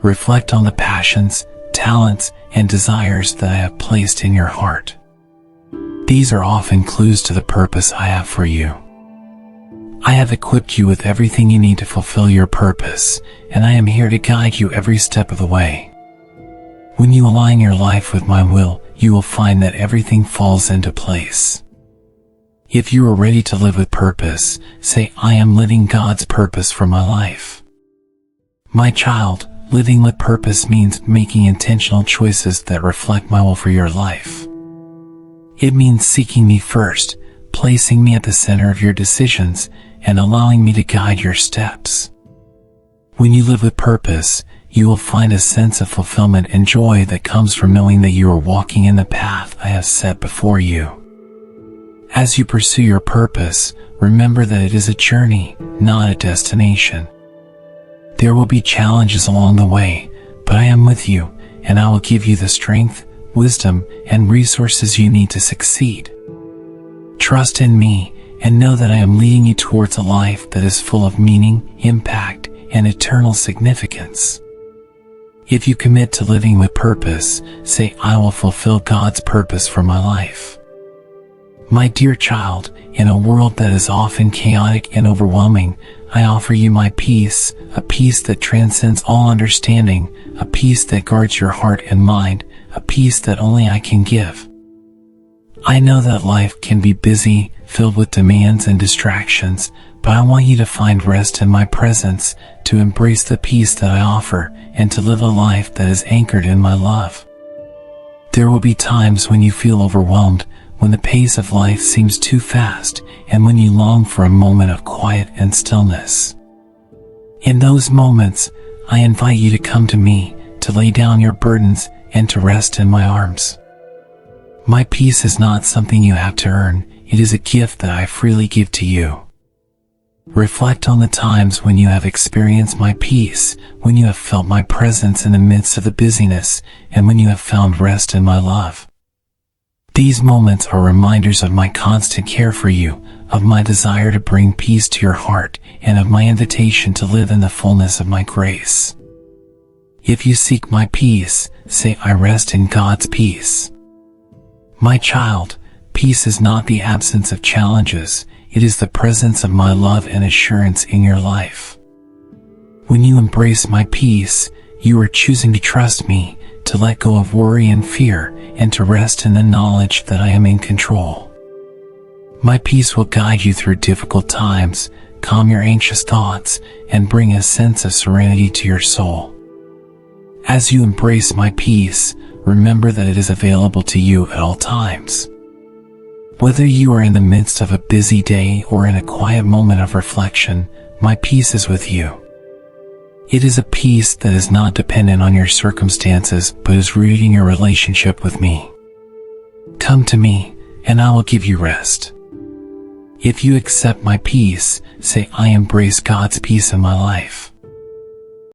Reflect on the passions, talents, and desires that I have placed in your heart. These are often clues to the purpose I have for you. I have equipped you with everything you need to fulfill your purpose, and I am here to guide you every step of the way. When you align your life with my will, you will find that everything falls into place. If you are ready to live with purpose, say, I am living God's purpose for my life. My child, living with purpose means making intentional choices that reflect my will for your life. It means seeking me first, placing me at the center of your decisions, and allowing me to guide your steps. When you live with purpose, you will find a sense of fulfillment and joy that comes from knowing that you are walking in the path I have set before you. As you pursue your purpose, remember that it is a journey, not a destination. There will be challenges along the way, but I am with you, and I will give you the strength, wisdom, and resources you need to succeed. Trust in me, and know that I am leading you towards a life that is full of meaning, impact, and eternal significance. If you commit to living with purpose, say, I will fulfill God's purpose for my life. My dear child, in a world that is often chaotic and overwhelming, I offer you my peace, a peace that transcends all understanding, a peace that guards your heart and mind, a peace that only I can give. I know that life can be busy, filled with demands and distractions, but I want you to find rest in my presence, to embrace the peace that I offer, and to live a life that is anchored in my love. There will be times when you feel overwhelmed, when the pace of life seems too fast, and when you long for a moment of quiet and stillness. In those moments, I invite you to come to me, to lay down your burdens, and to rest in my arms. My peace is not something you have to earn, it is a gift that I freely give to you. Reflect on the times when you have experienced my peace, when you have felt my presence in the midst of the busyness, and when you have found rest in my love. These moments are reminders of my constant care for you, of my desire to bring peace to your heart, and of my invitation to live in the fullness of my grace. If you seek my peace, say, I rest in God's peace. My child, peace is not the absence of challenges, it is the presence of my love and assurance in your life. When you embrace my peace, you are choosing to trust me, to let go of worry and fear, and to rest in the knowledge that I am in control. My peace will guide you through difficult times, calm your anxious thoughts, and bring a sense of serenity to your soul. As you embrace my peace, remember that it is available to you at all times. Whether you are in the midst of a busy day or in a quiet moment of reflection, my peace is with you. It is a peace that is not dependent on your circumstances, but is rooted in your relationship with me. Come to me, and I will give you rest. If you accept my peace, say, I embrace God's peace in my life.